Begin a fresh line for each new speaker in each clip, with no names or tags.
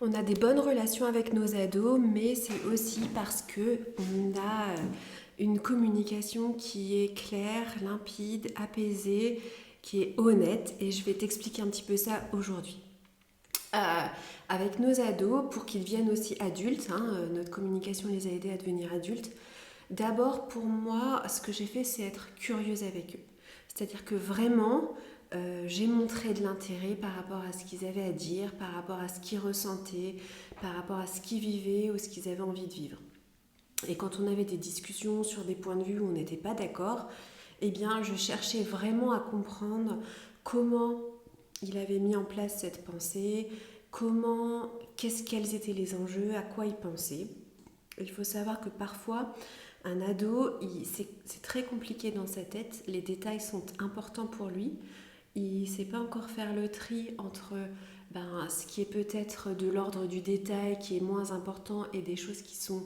On a des bonnes relations avec nos ados, mais c'est aussi parce que on a une communication qui est claire, limpide, apaisée, qui est honnête. Et je vais t'expliquer un petit peu ça aujourd'hui. Euh, Avec nos ados, pour qu'ils deviennent aussi adultes, notre communication les a aidés à devenir adultes. D'abord, pour moi, ce que j'ai fait, c'est être curieuse avec eux. C'est-à-dire que vraiment, j'ai montré de l'intérêt par rapport à ce qu'ils avaient à dire, par rapport à ce qu'ils ressentaient, par rapport à ce qu'ils vivaient ou ce qu'ils avaient envie de vivre. Et quand on avait des discussions sur des points de vue où on n'était pas d'accord, eh bien, je cherchais vraiment à comprendre comment il avait mis en place cette pensée, quels étaient les enjeux, à quoi il pensait. Il faut savoir que parfois, un ado, c'est très compliqué dans sa tête, les détails sont importants pour lui, il ne sait pas encore faire le tri entre ce qui est peut-être de l'ordre du détail, qui est moins important, et des choses qui sont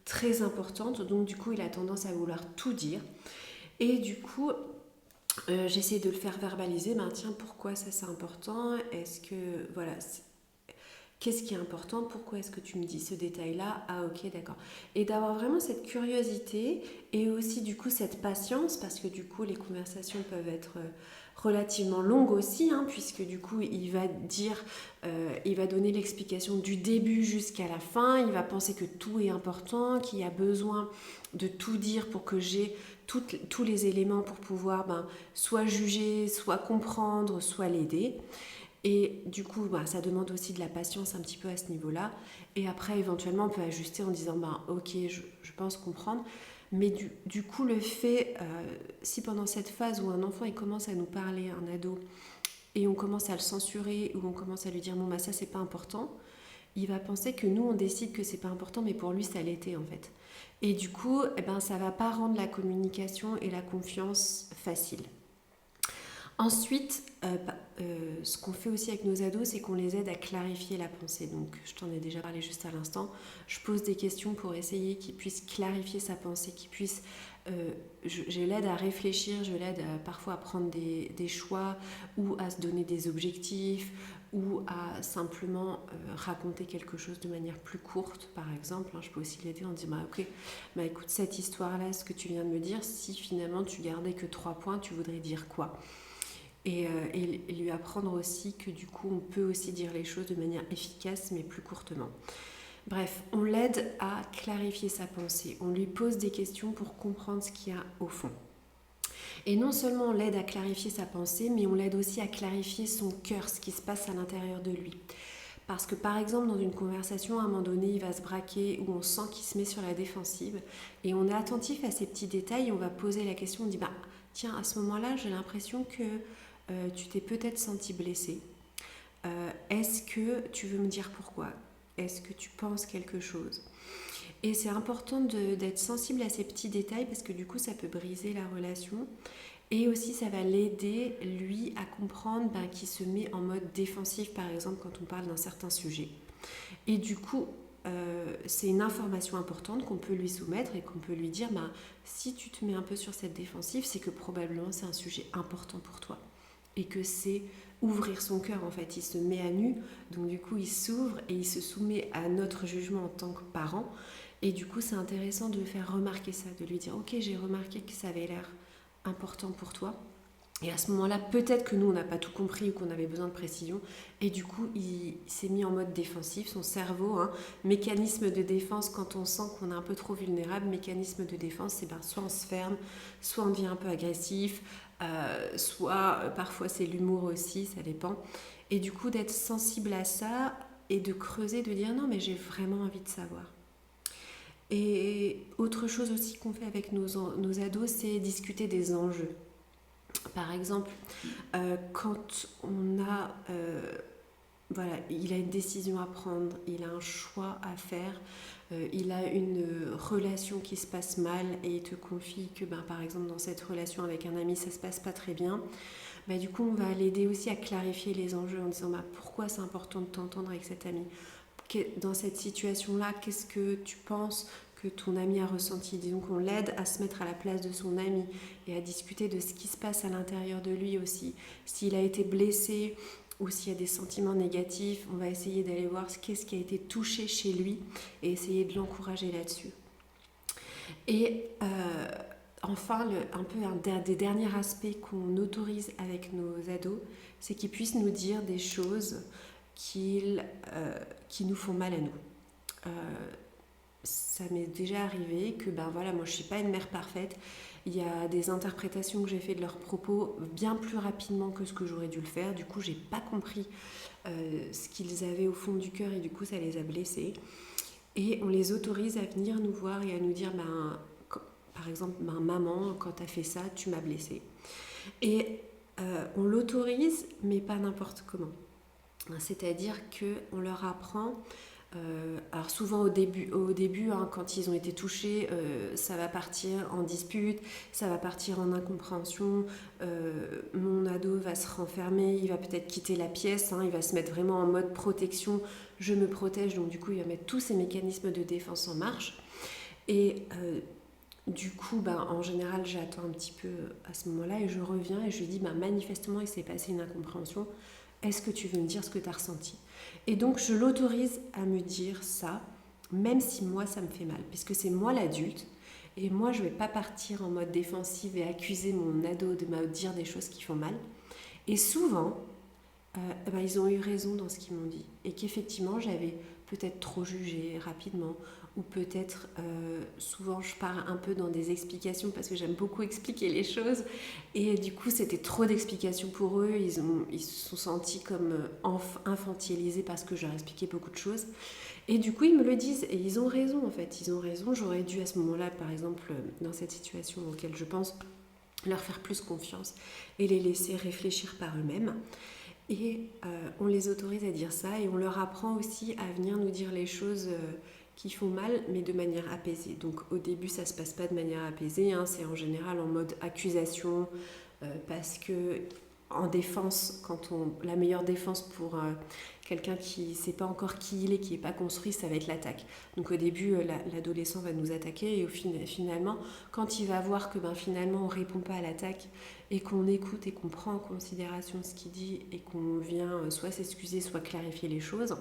très importantes. Donc du coup, il a tendance à vouloir tout dire. Et du coup, j'essaie de le faire verbaliser. Tiens, pourquoi ça c'est important? Est-ce que voilà, qu'est-ce qui est important? Pourquoi est-ce que tu me dis ce détail-là? Ah ok, d'accord. Et d'avoir vraiment cette curiosité et aussi du coup cette patience, parce que du coup les conversations peuvent être relativement longues aussi, puisque du coup il va donner l'explication du début jusqu'à la fin, il va penser que tout est important, qu'il y a besoin de tout dire pour que j'ai tous les éléments pour pouvoir soit juger, soit comprendre, soit l'aider. Et du coup, ça demande aussi de la patience un petit peu à ce niveau-là. Et après, éventuellement, on peut ajuster en disant, ok, je pense comprendre. Mais du coup, le fait, si pendant cette phase où un enfant il commence à nous parler, un ado, et on commence à le censurer, ou on commence à lui dire, ça c'est pas important, il va penser que nous, on décide que c'est pas important, mais pour lui, ça l'était en fait. Et du coup, ça va pas rendre la communication et la confiance facile. Ensuite, ce qu'on fait aussi avec nos ados, c'est qu'on les aide à clarifier la pensée. Donc, je t'en ai déjà parlé juste à l'instant. Je pose des questions pour essayer qu'ils puissent clarifier sa pensée, qu'ils puissent... je l'aide à réfléchir, je l'aide parfois à prendre des choix ou à se donner des objectifs ou à simplement raconter quelque chose de manière plus courte, par exemple. Je peux aussi l'aider en disant, ok, écoute, cette histoire-là, ce que tu viens de me dire, si finalement tu gardais que 3 points, tu voudrais dire quoi? Et lui apprendre aussi que du coup on peut aussi dire les choses de manière efficace mais plus courtement. Bref, on l'aide à clarifier sa pensée, on lui pose des questions pour comprendre ce qu'il y a au fond. Et non seulement on l'aide à clarifier sa pensée, mais on l'aide aussi à clarifier son cœur, ce qui se passe à l'intérieur de lui. Parce que par exemple dans une conversation, à un moment donné, il va se braquer ou on sent qu'il se met sur la défensive et on est attentif à ces petits détails et on va poser la question, on dit tiens, à ce moment-là, j'ai l'impression que tu t'es peut-être senti blessé. Est-ce que tu veux me dire pourquoi? Est-ce que tu penses quelque chose? Et c'est important d'être sensible à ces petits détails parce que du coup, ça peut briser la relation. Et aussi, ça va l'aider, lui, à comprendre qu'il se met en mode défensif, par exemple, quand on parle d'un certain sujet. Et du coup, c'est une information importante qu'on peut lui soumettre et qu'on peut lui dire, si tu te mets un peu sur cette défensive, c'est que probablement c'est un sujet important pour toi. Et que c'est ouvrir son cœur en fait, il se met à nu, donc du coup il s'ouvre et il se soumet à notre jugement en tant que parent, et du coup c'est intéressant de faire remarquer ça, de lui dire ok, j'ai remarqué que ça avait l'air important pour toi, et à ce moment-là peut-être que nous on n'a pas tout compris ou qu'on avait besoin de précision, et du coup il s'est mis en mode défensif, son cerveau, mécanisme de défense quand on sent qu'on est un peu trop vulnérable, mécanisme de défense, c'est soit on se ferme, soit on devient un peu agressif, soit parfois c'est l'humour aussi, ça dépend. Et du coup d'être sensible à ça et de creuser, de dire non mais j'ai vraiment envie de savoir. Et autre chose aussi qu'on fait avec nos ados, c'est discuter des enjeux. Par exemple, quand on a... il a une décision à prendre, il a un choix à faire, il a une relation qui se passe mal et il te confie que par exemple dans cette relation avec un ami ça se passe pas très bien, du coup on va l'aider aussi à clarifier les enjeux en disant pourquoi c'est important de t'entendre avec cet ami. Dans cette situation-là, qu'est-ce que tu penses que ton ami a ressenti? Disons qu'on l'aide à se mettre à la place de son ami et à discuter de ce qui se passe à l'intérieur de lui aussi. S'il a été blessé ou s'il y a des sentiments négatifs, on va essayer d'aller voir qu'est-ce qui a été touché chez lui et essayer de l'encourager là-dessus. Et enfin, un des derniers aspects qu'on autorise avec nos ados, c'est qu'ils puissent nous dire des choses qui nous font mal à nous. Ça m'est déjà arrivé que moi je suis pas une mère parfaite. Il y a des interprétations que j'ai fait de leurs propos bien plus rapidement que ce que j'aurais dû le faire. Du coup, j'ai pas compris ce qu'ils avaient au fond du cœur et du coup, ça les a blessés. Et on les autorise à venir nous voir et à nous dire, par exemple, maman, quand tu as fait ça, tu m'as blessée. Et on l'autorise, mais pas n'importe comment. C'est-à-dire qu'on leur apprend, alors souvent au début quand ils ont été touchés, ça va partir en dispute, ça va partir en incompréhension, mon ado va se renfermer, il va peut-être quitter la pièce, il va se mettre vraiment en mode protection, je me protège, donc du coup il va mettre tous ces mécanismes de défense en marche. Et du coup, en général, j'attends un petit peu à ce moment-là et je reviens et je lui dis, manifestement, il s'est passé une incompréhension. Est-ce que tu veux me dire ce que tu as ressenti ? Et donc, je l'autorise à me dire ça, même si moi, ça me fait mal, puisque c'est moi l'adulte. Et moi, je ne vais pas partir en mode défensive et accuser mon ado de me dire des choses qui font mal. Et souvent, ils ont eu raison dans ce qu'ils m'ont dit. Et qu'effectivement, j'avais peut-être trop jugé rapidement, ou peut-être souvent je pars un peu dans des explications parce que j'aime beaucoup expliquer les choses et du coup c'était trop d'explications pour eux, ils se sont sentis comme infantilisés parce que je leur expliquais beaucoup de choses et du coup ils me le disent et ils ont raison en fait, ils ont raison. J'aurais dû à ce moment-là, par exemple dans cette situation auquel je pense, leur faire plus confiance et les laisser réfléchir par eux-mêmes. Et on les autorise à dire ça et on leur apprend aussi à venir nous dire les choses qui font mal, mais de manière apaisée. Donc au début, ça ne se passe pas de manière apaisée, c'est en général en mode accusation, parce que en défense, la meilleure défense pour quelqu'un qui ne sait pas encore qui il est, qui n'est pas construit, ça va être l'attaque. Donc au début, l'adolescent va nous attaquer et finalement, quand il va voir que finalement on ne répond pas à l'attaque et qu'on écoute et qu'on prend en considération ce qu'il dit et qu'on vient soit s'excuser, soit clarifier les choses,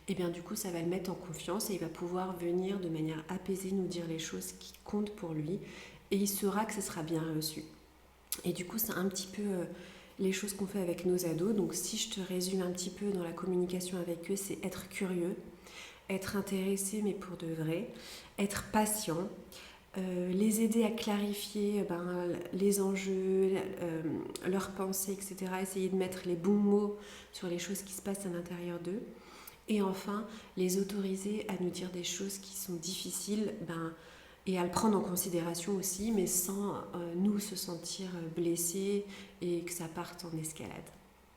et bien du coup ça va le mettre en confiance et il va pouvoir venir de manière apaisée nous dire les choses qui comptent pour lui et il saura que ce sera bien reçu. Et du coup c'est un petit peu les choses qu'on fait avec nos ados. Donc si je te résume un petit peu dans la communication avec eux, c'est être curieux, être intéressé mais pour de vrai, être patient, les aider à clarifier les enjeux, leurs pensées, etc. Essayer de mettre les bons mots sur les choses qui se passent à l'intérieur d'eux. Et enfin, les autoriser à nous dire des choses qui sont difficiles et à le prendre en considération aussi, mais sans nous se sentir blessés et que ça parte en escalade.